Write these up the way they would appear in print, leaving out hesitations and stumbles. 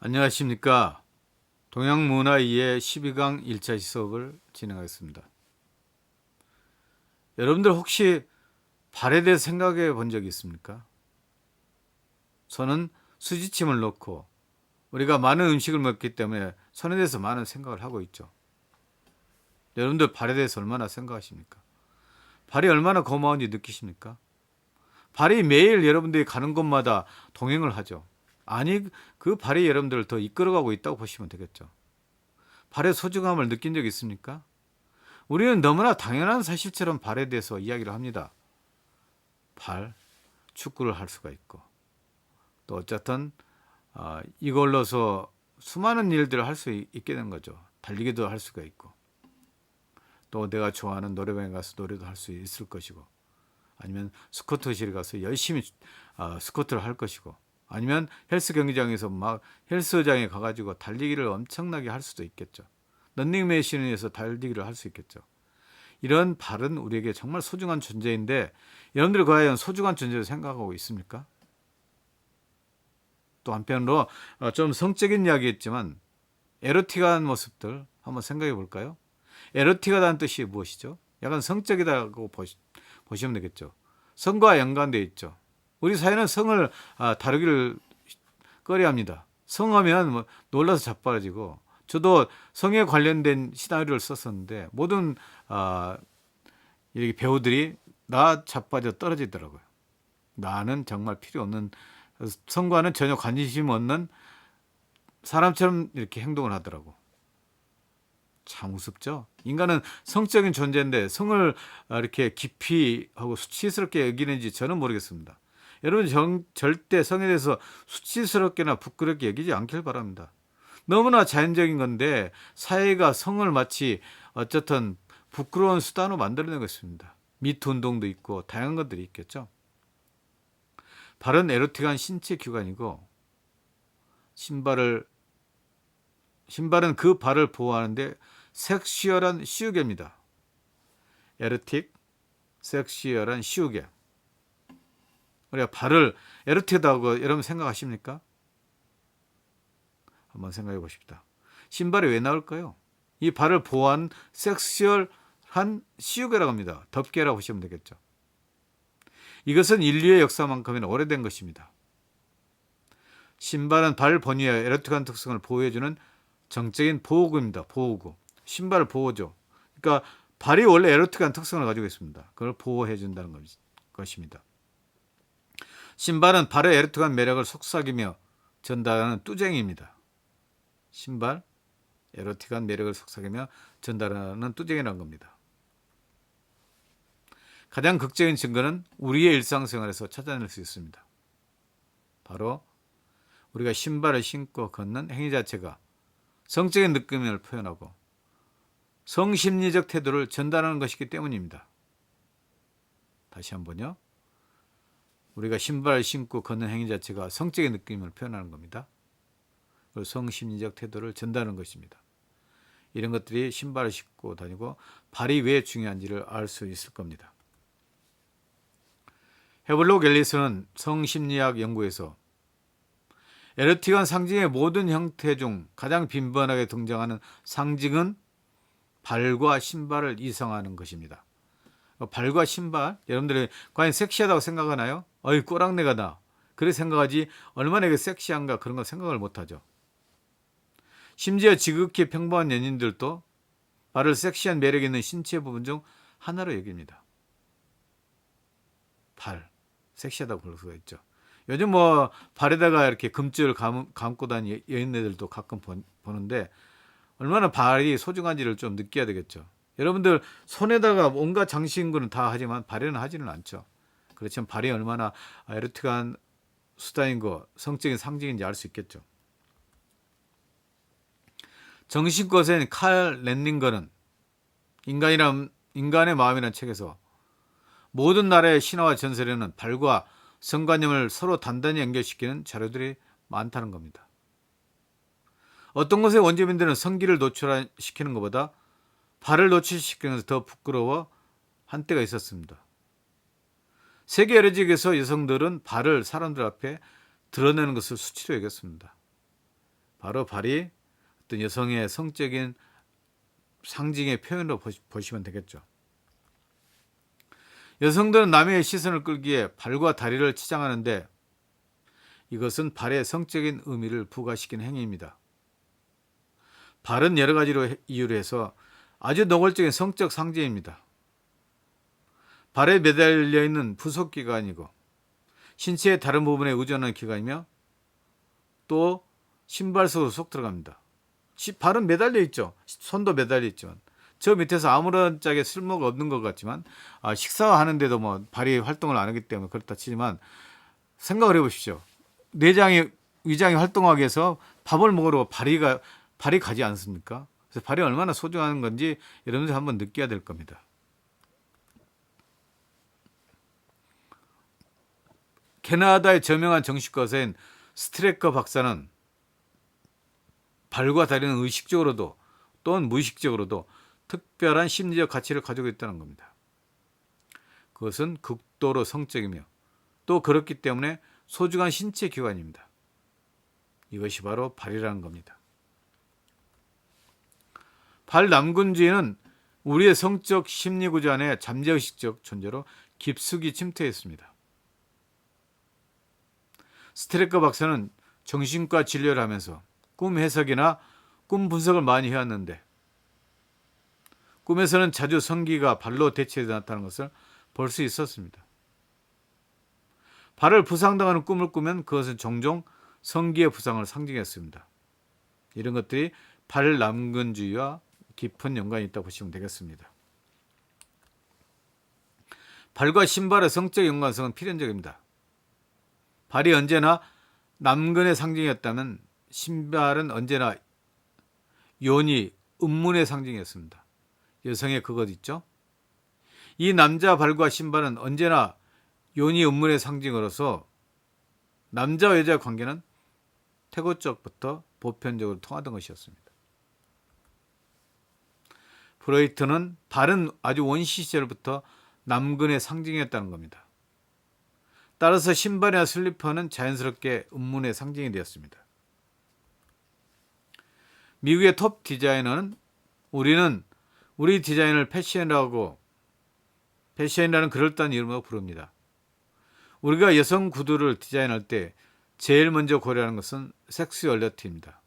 안녕하십니까. 동양문화이의 12강 1차 시속을 진행하겠습니다. 여러분들 혹시 발에 대해 생각해 본 적이 있습니까? 저는 수지침을 놓고 우리가 많은 음식을 먹기 때문에 손에 대해서 많은 생각을 하고 있죠. 여러분들 발에 대해서 얼마나 생각하십니까? 발이 얼마나 고마운지 느끼십니까? 발이 매일 여러분들이 가는 곳마다 동행을 하죠. 아니, 그 발이 여러분들을 더 이끌어가고 있다고 보시면 되겠죠. 발의 소중함을 느낀 적 있습니까? 우리는 너무나 당연한 사실처럼 발에 대해서 이야기를 합니다. 발, 축구를 할 수가 있고 또 어쨌든 이걸로서 수많은 일들을 할 수 있게 된 거죠. 달리기도 할 수가 있고 또 내가 좋아하는 노래방에 가서 노래도 할 수 있을 것이고 아니면 스쿼트실에 가서 열심히 스쿼트를 할 것이고 아니면 헬스 경기장에서 막 헬스장에 가가지고 달리기를 엄청나게 할 수도 있겠죠. 런닝머신에서 달리기를 할 수 있겠죠. 이런 발은 우리에게 정말 소중한 존재인데 여러분들이 과연 소중한 존재로 생각하고 있습니까? 또 한편으로 좀 성적인 이야기했지만 에로틱한 모습들 한번 생각해 볼까요? 에로틱하다는 뜻이 무엇이죠? 약간 성적이다고 보시면 되겠죠. 성과 연관되어 있죠. 우리 사회는 성을 다루기를 꺼려합니다. 성하면 뭐 놀라서 자빠지고 저도 성에 관련된 시나리오를 썼었는데 모든 이렇게 배우들이 나 자빠져 떨어지더라고요. 나는 정말 필요 없는 성과는 전혀 관심 없는 사람처럼 이렇게 행동을 하더라고. 참 우습죠. 인간은 성적인 존재인데 성을 이렇게 깊이 하고 수치스럽게 여기는지 저는 모르겠습니다. 여러분 절대 성에 대해서 수치스럽게나 부끄럽게 여기지 않길 바랍니다. 너무나 자연적인 건데 사회가 성을 마치 어쨌든 부끄러운 수단으로 만들어낸 것입니다. 미투 운동도 있고 다양한 것들이 있겠죠. 발은 에로틱한 신체 기관이고 신발은 그 발을 보호하는데 섹슈얼한 시우개입니다. 에로틱, 섹슈얼한 시우개. 우리가 발을 에로틱하다고 여러분 생각하십니까? 한번 생각해 보십시다. 신발이 왜 나올까요? 이 발을 보호한 섹슈얼한 시우개라고 합니다. 덮개라고 보시면 되겠죠. 이것은 인류의 역사만큼이나 오래된 것입니다. 신발은 발 본위의 에로틱한 특성을 보호해주는 정적인 보호구입니다. 보호구. 신발 보호죠. 그러니까 발이 원래 에로틱한 특성을 가지고 있습니다. 그걸 보호해준다는 것입니다. 신발은 발의 에로틱한 매력을 속삭이며 전달하는 뚜쟁이입니다. 신발, 에로틱한 매력을 속삭이며 전달하는 뚜쟁이라는 겁니다. 가장 극적인 증거는 우리의 일상생활에서 찾아낼 수 있습니다. 바로 우리가 신발을 신고 걷는 행위 자체가 성적인 느낌을 표현하고 성심리적 태도를 전달하는 것이기 때문입니다. 다시 한번요. 우리가 신발을 신고 걷는 행위 자체가 성적인 느낌을 표현하는 겁니다. 그리고 성심리적 태도를 전달하는 것입니다. 이런 것들이 신발을 신고 다니고 발이 왜 중요한지를 알 수 있을 겁니다. 헤블록 앨리스는 성심리학 연구에서 에로틱한 상징의 모든 형태 중 가장 빈번하게 등장하는 상징은 발과 신발을 이상하는 것입니다. 발과 신발, 여러분들이 과연 섹시하다고 생각하나요? 어이 꼬랑내가 나. 그렇게 생각하지 얼마나 이게 섹시한가 그런 걸 생각을 못하죠. 심지어 지극히 평범한 연인들도 발을 섹시한 매력 있는 신체 부분 중 하나로 여깁니다. 발, 섹시하다고 볼 수가 있죠. 요즘 뭐 발에다가 이렇게 금줄 감고 다니는 여인들도 가끔 보는데 얼마나 발이 소중한지를 좀 느껴야 되겠죠. 여러분들 손에다가 온갖 장신구는 다 하지만 발에는 하지는 않죠. 그렇지만 발이 얼마나 에로틱한 수단인 거 성적인 상징인지 알 수 있겠죠. 정신과학자인 칼 랜닝거는 인간의 마음이라는 책에서 모든 나라의 신화와 전설에는 발과 성관념을 서로 단단히 연결시키는 자료들이 많다는 겁니다. 어떤 곳의 원주민들은 성기를 노출시키는 것보다 발을 노출시키는 것이 더 부끄러워 한 때가 있었습니다. 세계 여러 지역에서 여성들은 발을 사람들 앞에 드러내는 것을 수치로 여겼습니다. 바로 발이 어떤 여성의 성적인 상징의 표현으로 보시면 되겠죠. 여성들은 남의 시선을 끌기에 발과 다리를 치장하는데 이것은 발에 성적인 의미를 부과시키는 행위입니다. 발은 여러 가지로 이유로 해서 아주 노골적인 성적 상징입니다. 발에 매달려 있는 부속 기관이고 신체의 다른 부분에 의존하는 기관이며 또 신발 속으로 쏙 들어갑니다. 발은 매달려 있죠. 손도 매달려 있지만 저 밑에서 아무런 짝에 쓸모가 없는 것 같지만 식사하는데도 뭐 발이 활동을 안 하기 때문에 그렇다 치지만 생각을 해보십시오. 내장이 위장이 활동하기 위해서 밥을 먹으러 발이 가지 않습니까? 그래서 발이 얼마나 소중한 건지 여러분들 한번 느껴야 될 겁니다. 캐나다의 저명한 정신과사인 스트레커 박사는 발과 다리는 의식적으로도 또는 무의식적으로도 특별한 심리적 가치를 가지고 있다는 겁니다. 그것은 극도로 성적이며 또 그렇기 때문에 소중한 신체 기관입니다. 이것이 바로 발이라는 겁니다. 발 남근주의는 우리의 성적 심리 구조 안에 잠재의식적 존재로 깊숙이 침투해 있습니다. 스트레커 박사는 정신과 진료를 하면서 꿈 해석이나 꿈 분석을 많이 해왔는데 꿈에서는 자주 성기가 발로 대체되어 나타나는 것을 볼 수 있었습니다. 발을 부상당하는 꿈을 꾸면 그것은 종종 성기의 부상을 상징했습니다. 이런 것들이 발 남근주의와 깊은 연관이 있다고 보시면 되겠습니다. 발과 신발의 성적 연관성은 필연적입니다. 발이 언제나 남근의 상징이었다면 신발은 언제나 요니, 음문의 상징이었습니다. 여성의 그것 있죠? 이 남자 발과 신발은 언제나 요니, 음문의 상징으로서 남자와 여자의 관계는 태고적부터 보편적으로 통하던 것이었습니다. 프로이트는 발은 아주 원시 시절부터 남근의 상징이었다는 겁니다. 따라서 신발이나 슬리퍼는 자연스럽게 음문의 상징이 되었습니다. 미국의 톱 디자이너는 우리는 우리 디자인을 패션이라는 그럴듯한 이름으로 부릅니다. 우리가 여성 구두를 디자인할 때 제일 먼저 고려하는 것은 섹슈얼리티입니다.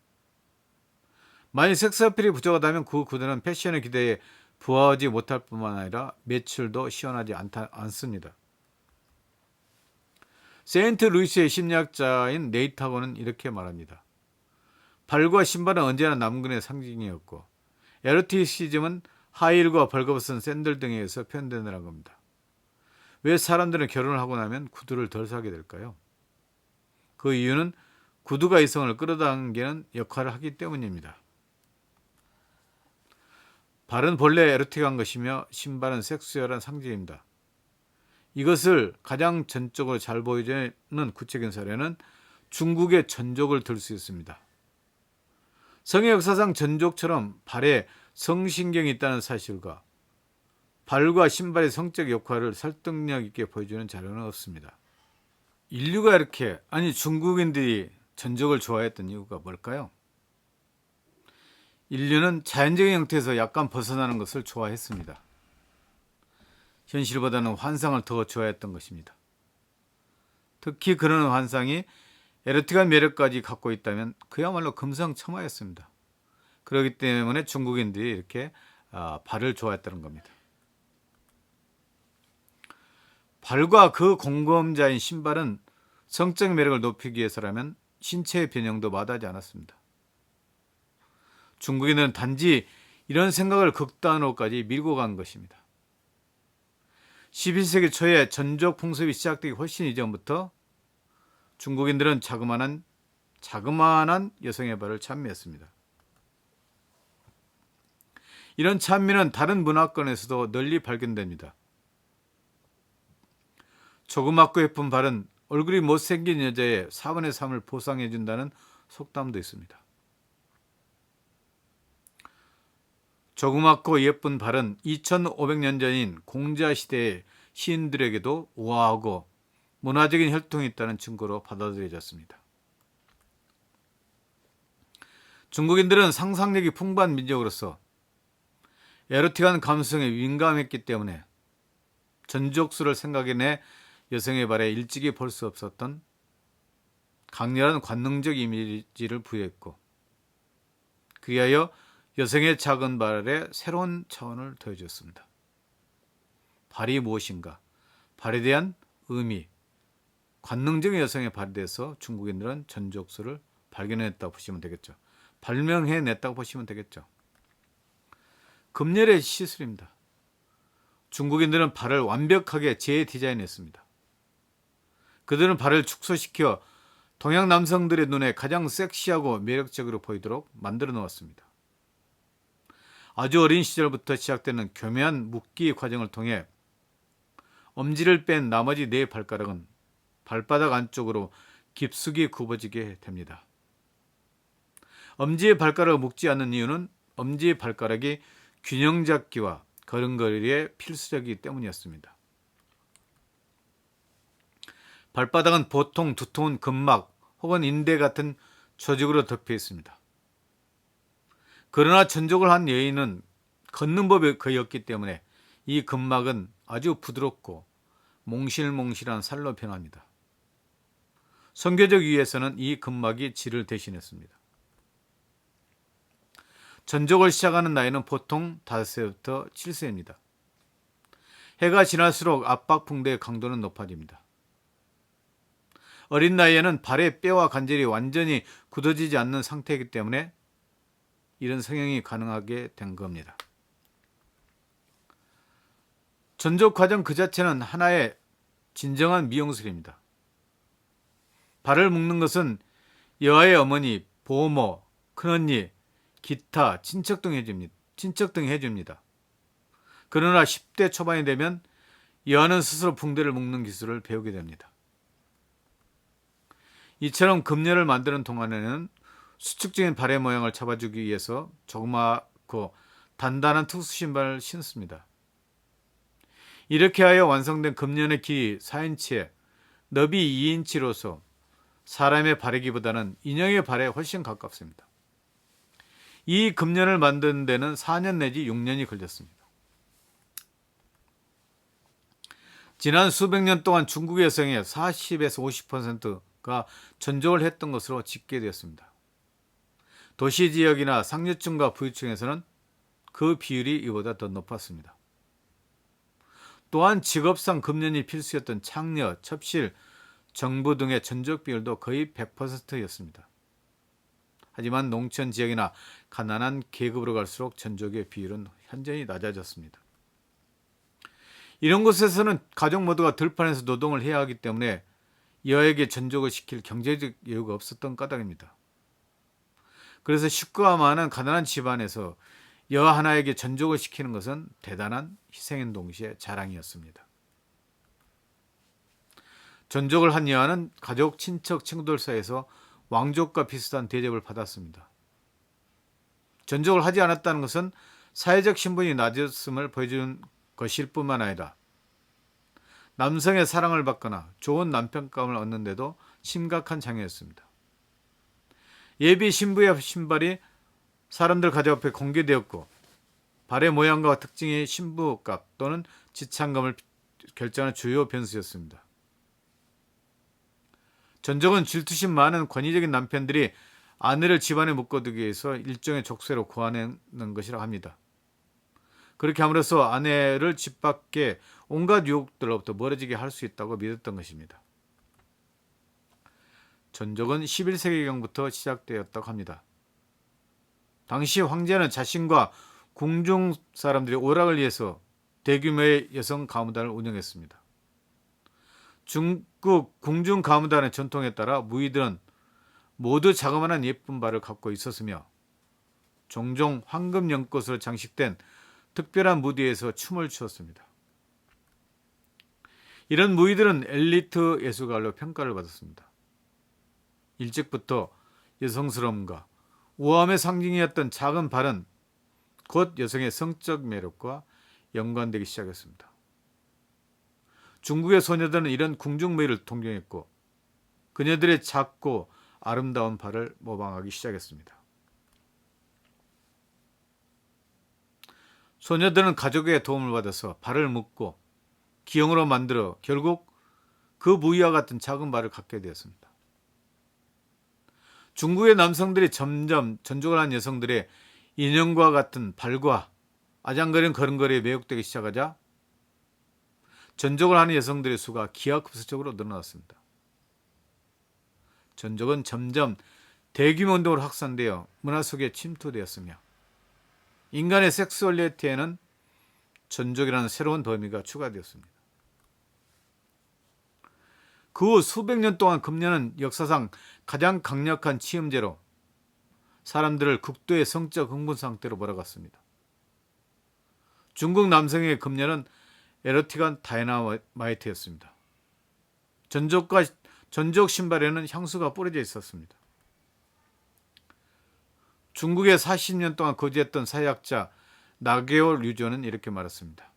만약 섹스 어필이 부족하다면 그 구두는 패션의 기대에 부합하지 못할 뿐만 아니라 매출도 시원하지 않습니다. 세인트 루이스의 심리학자인 네이트하고는 이렇게 말합니다. 발과 신발은 언제나 남근의 상징이었고 에로티시즘은 하이힐과 벌거벗은 샌들 등에 의해서 표현되느라는 겁니다. 왜 사람들은 결혼을 하고 나면 구두를 덜 사게 될까요? 그 이유는 구두가 이성을 끌어당기는 역할을 하기 때문입니다. 발은 본래 에로틱한 것이며 신발은 섹슈얼한 상징입니다. 이것을 가장 전적으로 잘 보여주는 구체적인 사례는 중국의 전족을 들 수 있습니다. 성의 역사상 전족처럼 발에 성신경이 있다는 사실과 발과 신발의 성적 역할을 설득력 있게 보여주는 자료는 없습니다. 인류가 중국인들이 전족을 좋아했던 이유가 뭘까요? 인류는 자연적인 형태에서 약간 벗어나는 것을 좋아했습니다. 현실보다는 환상을 더 좋아했던 것입니다. 특히 그런 환상이 에로틱한 매력까지 갖고 있다면 그야말로 금상첨화였습니다. 그렇기 때문에 중국인들이 이렇게 발을 좋아했다는 겁니다. 발과 그 공범자인 신발은 성적 매력을 높이기 위해서라면 신체의 변형도 마다하지 않았습니다. 중국인은 단지 이런 생각을 극단으로까지 밀고 간 것입니다. 11세기 초에 전족 풍습이 시작되기 훨씬 이전부터 중국인들은 자그마한 여성의 발을 찬미했습니다. 이런 찬미는 다른 문화권에서도 널리 발견됩니다. 조그맣고 예쁜 발은 얼굴이 못생긴 여자의 4분의 3을 보상해준다는 속담도 있습니다. 조그맣고 예쁜 발은 2500년 전인 공자시대의 시인들에게도 우아하고 문화적인 혈통이 있다는 증거로 받아들여졌습니다. 중국인들은 상상력이 풍부한 민족으로서 에로틱한 감수성에 민감했기 때문에 전족수를 생각해내 여성의 발에 일찍이 볼 수 없었던 강렬한 관능적 이미지를 부여했고, 그리하여 여성의 작은 발에 새로운 차원을 더해줬습니다. 발이 무엇인가? 발에 대한 의미, 관능적인 여성의 발에 대해서 중국인들은 전족수를 발견했다고 보시면 되겠죠. 발명해냈다고 보시면 되겠죠. 금열의 시술입니다. 중국인들은 발을 완벽하게 재디자인했습니다. 그들은 발을 축소시켜 동양 남성들의 눈에 가장 섹시하고 매력적으로 보이도록 만들어 놓았습니다. 아주 어린 시절부터 시작되는 교묘한 묶기 과정을 통해 엄지를 뺀 나머지 네 발가락은 발바닥 안쪽으로 깊숙이 굽어지게 됩니다. 엄지의 발가락을 묶지 않는 이유는 엄지의 발가락이 균형 잡기와 걸음걸이에 필수적이기 때문이었습니다. 발바닥은 보통 두터운 근막 혹은 인대 같은 조직으로 덮여 있습니다. 그러나 전족을 한 여인은 걷는 법이 거의 없기 때문에 이 근막은 아주 부드럽고 몽실몽실한 살로 변합니다. 선교적 이유에서는 이 근막이 질을 대신했습니다. 전족을 시작하는 나이는 보통 5세부터 7세입니다. 해가 지날수록 압박붕대의 강도는 높아집니다. 어린 나이에는 발의 뼈와 관절이 완전히 굳어지지 않는 상태이기 때문에 이런 성형이 가능하게 된 겁니다. 전족 과정 그 자체는 하나의 진정한 미용술입니다. 발을 묶는 것은 여아의 어머니, 보모, 큰언니, 기타, 친척 등이 해줍니다. 그러나 10대 초반이 되면 여아는 스스로 붕대를 묶는 기술을 배우게 됩니다. 이처럼 금열을 만드는 동안에는 수축적인 발의 모양을 잡아주기 위해서 조그맣고 단단한 특수 신발을 신습니다. 이렇게 하여 완성된 금년의 길이 4인치에 너비 2인치로서 사람의 발의 길보다는 인형의 발에 훨씬 가깝습니다. 이 금년을 만드는 데는 4년 내지 6년이 걸렸습니다. 지난 수백 년 동안 중국의 여성의 40에서 50%가 전족을 했던 것으로 집계되었습니다. 도시 지역이나 상류층과 부유층에서는 그 비율이 이보다 더 높았습니다. 또한 직업상 금년이 필수였던 창녀, 첩실, 정부 등의 전족 비율도 거의 100%였습니다. 하지만 농촌 지역이나 가난한 계급으로 갈수록 전족의 비율은 현저히 낮아졌습니다. 이런 곳에서는 가족 모두가 들판에서 노동을 해야 하기 때문에 여에게 전족을 시킬 경제적 여유가 없었던 까닭입니다. 그래서 식구가 많은 가난한 집안에서 여 하나에게 전족을 시키는 것은 대단한 희생인 동시에 자랑이었습니다. 전족을 한 여아는 가족, 친척, 친구들 사이에서 왕족과 비슷한 대접을 받았습니다. 전족을 하지 않았다는 것은 사회적 신분이 낮았음을 보여주는 것일 뿐만 아니라 남성의 사랑을 받거나 좋은 남편감을 얻는데도 심각한 장애였습니다. 예비 신부의 신발이 사람들 가족 앞에 공개되었고 발의 모양과 특징이 신부값 또는 지참금을 결정하는 주요 변수였습니다. 전족은 질투심 많은 권위적인 남편들이 아내를 집안에 묶어두기 위해서 일종의 족쇄로 구하는 것이라고 합니다. 그렇게 함으로써 아내를 집 밖에 온갖 유혹들로부터 멀어지게 할 수 있다고 믿었던 것입니다. 전족은 11세기경부터 시작되었다고 합니다. 당시 황제는 자신과 궁중 사람들의 오락을 위해서 대규모의 여성 가무단을 운영했습니다. 중국 궁중 가무단의 전통에 따라 무희들은 모두 자그마한 예쁜 발을 갖고 있었으며 종종 황금 연꽃으로 장식된 특별한 무대에서 춤을 추었습니다. 이런 무희들은 엘리트 예술가로 평가를 받았습니다. 일찍부터 여성스러움과 우아함의 상징이었던 작은 발은 곧 여성의 성적 매력과 연관되기 시작했습니다. 중국의 소녀들은 이런 궁중무희를 동경했고 그녀들의 작고 아름다운 발을 모방하기 시작했습니다. 소녀들은 가족의 도움을 받아서 발을 묶고 기형으로 만들어 결국 그 무희와 같은 작은 발을 갖게 되었습니다. 중국의 남성들이 점점 전족을 한 여성들의 인형과 같은 발과 아장거리는 걸음걸이에 매혹되기 시작하자 전족을 하는 여성들의 수가 기하급수적으로 늘어났습니다. 전족은 점점 대규모 운동으로 확산되어 문화 속에 침투되었으며 인간의 섹스월리티에는 전족이라는 새로운 범위가 추가되었습니다. 그 후 수백 년 동안 금연은 역사상 가장 강력한 치음제로 사람들을 극도의 성적 흥분 상태로 몰아갔습니다. 중국 남성의 금연은 에로틱한 다이너마이트였습니다. 전족 신발에는 향수가 뿌려져 있었습니다. 중국에 40년 동안 거주했던 사회학자 나게오 류조는 이렇게 말했습니다.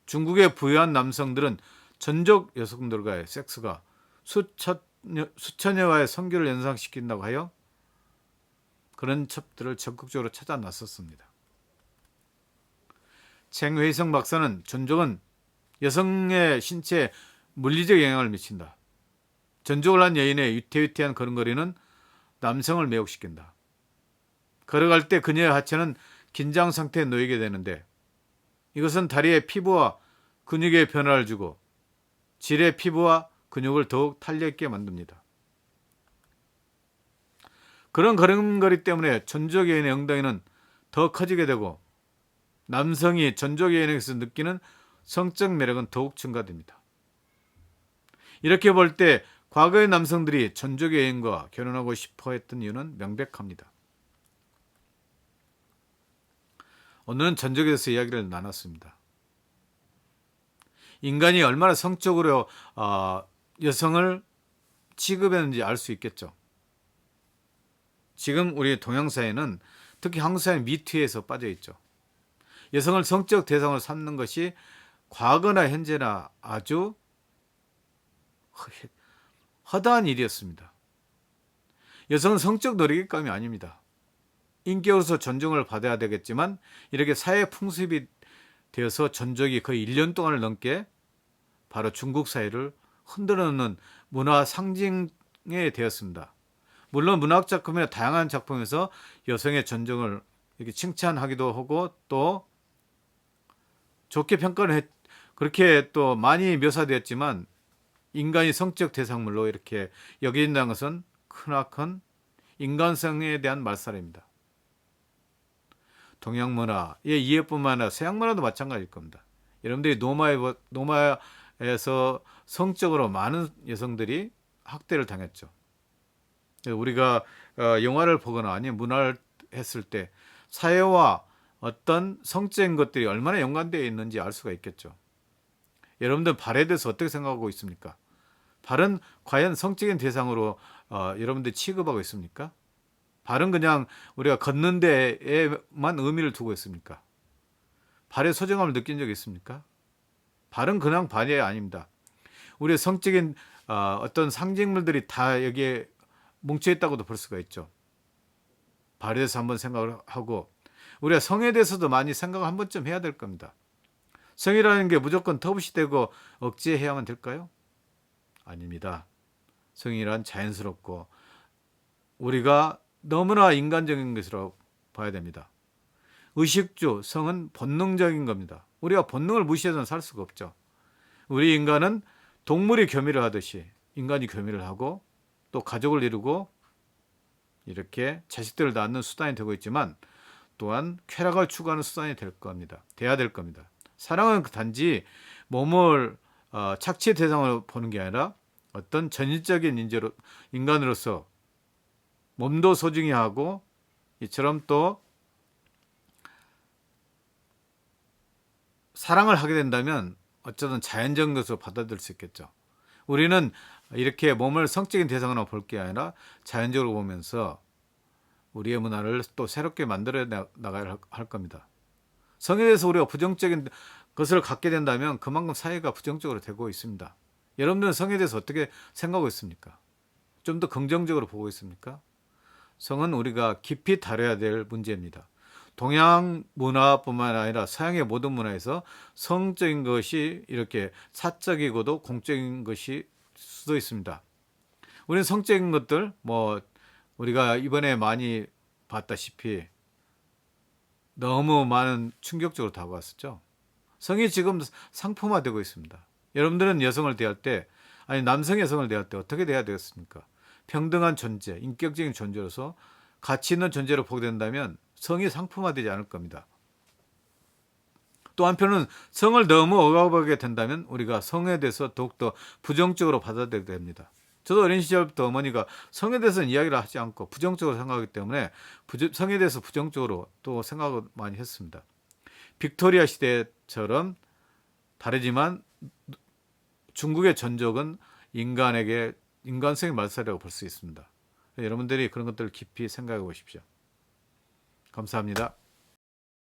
중국의 부유한 남성들은 전족 여성들과의 섹스가 수천여와의 성교를 연상시킨다고 하여 그런 첩들을 적극적으로 찾아 나섰습니다. 쟁회이성 박사는 전족은 여성의 신체에 물리적 영향을 미친다. 전족을 한 여인의 위태위태한 걸음걸이는 남성을 매혹시킨다. 걸어갈 때 그녀의 하체는 긴장 상태에 놓이게 되는데 이것은 다리의 피부와 근육에 변화를 주고 질의 피부와 근육을 더욱 탄력있게 만듭니다. 그런 걸음걸이 때문에 전족 여인의 엉덩이는 더 커지게 되고 남성이 전족 여인에게서 느끼는 성적 매력은 더욱 증가됩니다. 이렇게 볼 때 과거의 남성들이 전족 여인과 결혼하고 싶어 했던 이유는 명백합니다. 오늘은 전족에 대해서 이야기를 나눴습니다. 인간이 얼마나 성적으로 여성을 취급했는지 알 수 있겠죠. 지금 우리 동양사회는 특히 한국 사회 미투에서 빠져있죠. 여성을 성적 대상으로 삼는 것이 과거나 현재나 아주 허다한 일이었습니다. 여성은 성적 놀이기감이 아닙니다. 인격으로서 존중을 받아야 되겠지만 이렇게 사회 풍습이 되어서 전족이 거의 1년 동안을 넘게 바로 중국 사회를 흔들어 놓는 문화 상징이 되었습니다. 물론 문학 작품이나 다양한 작품에서 여성의 전적을 이렇게 칭찬하기도 하고 또 좋게 평가를 그렇게 또 많이 묘사되었지만 인간이 성적 대상물로 이렇게 여겨진다는 것은 크나큰 인간성에 대한 말살입니다. 동양 문화의 이해뿐만 아니라 서양 문화도 마찬가지일 겁니다. 여러분들이 노마에서 성적으로 많은 여성들이 학대를 당했죠. 우리가 영화를 보거나 아니면 문화를 했을 때 사회와 어떤 성적인 것들이 얼마나 연관되어 있는지 알 수가 있겠죠. 여러분들 발에 대해서 어떻게 생각하고 있습니까? 발은 과연 성적인 대상으로 여러분들 취급하고 있습니까? 발은 그냥 우리가 걷는 데에만 의미를 두고 있습니까? 발의 소중함을 느낀 적이 있습니까? 발은 그냥 발이 아닙니다. 우리의 성적인 어떤 상징물들이 다 여기에 뭉쳐있다고도 볼 수가 있죠. 발에 대해서 한번 생각을 하고 우리가 성에 대해서도 많이 생각을 한 번쯤 해야 될 겁니다. 성이라는 게 무조건 터부시되고 억제해야만 될까요? 아닙니다. 성이란 자연스럽고 우리가 너무나 인간적인 것으로 봐야 됩니다. 의식주, 성은 본능적인 겁니다. 우리가 본능을 무시해서는 살 수가 없죠. 우리 인간은 동물이 교미를 하듯이 인간이 교미를 하고 또 가족을 이루고 이렇게 자식들을 낳는 수단이 되고 있지만 또한 쾌락을 추구하는 수단이 돼야 될 겁니다. 사랑은 단지 몸을 착취의 대상으로 보는 게 아니라 어떤 전인적인 인간으로서 몸도 소중히 하고 이처럼 또 사랑을 하게 된다면 어쩌든 자연적인 것으로 받아들일 수 있겠죠. 우리는 이렇게 몸을 성적인 대상으로 볼 게 아니라 자연적으로 보면서 우리의 문화를 또 새롭게 만들어 나가야 할 겁니다. 성에 대해서 우리가 부정적인 것을 갖게 된다면 그만큼 사회가 부정적으로 되고 있습니다. 여러분들은 성에 대해서 어떻게 생각하고 있습니까? 좀 더 긍정적으로 보고 있습니까? 성은 우리가 깊이 다뤄야 될 문제입니다. 동양 문화뿐만 아니라 서양의 모든 문화에서 성적인 것이 이렇게 사적이고도 공적인 것이 수도 있습니다. 우리는 성적인 것들 뭐 우리가 이번에 많이 봤다시피 너무 많은 충격적으로 다가왔었죠. 성이 지금 상품화되고 있습니다. 여러분들은 여성을 대할 때, 아니 남성 여성을 대할 때 어떻게 대해야 되겠습니까? 평등한 존재, 인격적인 존재로서 가치 있는 존재로 보게 된다면 성이 상품화되지 않을 겁니다. 또 한편은 성을 너무 억압하게 된다면 우리가 성에 대해서 더욱더 부정적으로 받아들이게 됩니다. 저도 어린 시절부터 어머니가 성에 대해서는 이야기를 하지 않고 부정적으로 생각하기 때문에 성에 대해서 부정적으로 또 생각을 많이 했습니다. 빅토리아 시대처럼 다르지만 중국의 전적은 인간에게 인간성의 말살이라고 볼 수 있습니다. 여러분들이 그런 것들을 깊이 생각해 보십시오. 감사합니다.